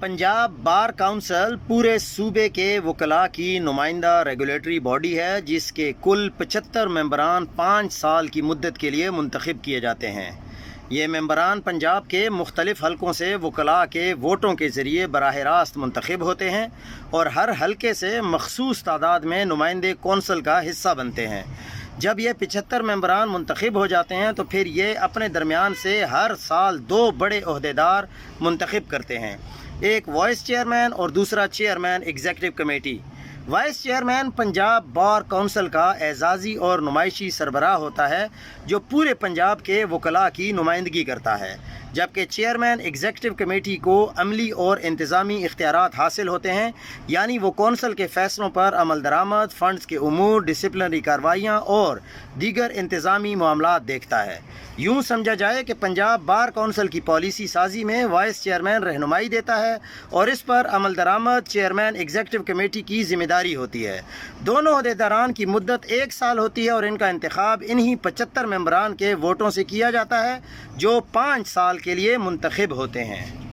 Punjab bar council पूरे सूबे के वकला की नुमाइंदा रेगुलेटरी बॉडी है, जिसके कुल 75 मेंबरान 5 साल की मुद्दत के लिए मुंतखब किए जाते हैं। ये मेंबरान पंजाब के मुख्तलिफ हलकों से वकला के वोटों के ज़रिए बराह रास्त मुंतखब होते हैं और हर हलके से मखसूस तादाद में नुमाइंदे कौंसल का हिस्सा बनते हैं। जब ये 75 मेंबरान मुंतखब हो जाते हैं तो फिर ये अपने दरमियान से हर साल 2 बड़े ओहदेदार मुंतखब करते हैं, एक वाइस चेयरमैन और दूसरा chairman executive committee. Vice chairman Punjab bar council का एजाज़ी और नुमाइशी सरबराह होता है, जो पूरे पंजाब के वकला की नुमाइंदगी करता है, जबकि चेयरमैन एग्जीक्यूटिव कमेटी को अमली और इंतज़ामी इख्तियारात हासिल होते हैं, यानी वो कौंसल के फ़ैसलों पर अमल दरामद, फ़ंड्स के उमूर, डिसिप्लिनरी कार्रवाइयाँ और दीगर इंतज़ामी मामलात देखता है। यूँ समझा जाए कि पंजाब बार काउंसिल की पॉलिसी साजी में वाइस चेयरमैन रहनुमाई देता है और इस पर अमल दरामद चेयरमैन एग्जीक्यूटिव कमेटी की ज़िम्मेदारी होती है। दोनों ओहदेदारान की मुद्दत 1 साल होती है और इनका इंतखाब इन्हीं 75 मेंबरान के वोटों से किया जाता है, जो 5 साल के लिए मुंतखब होते हैं।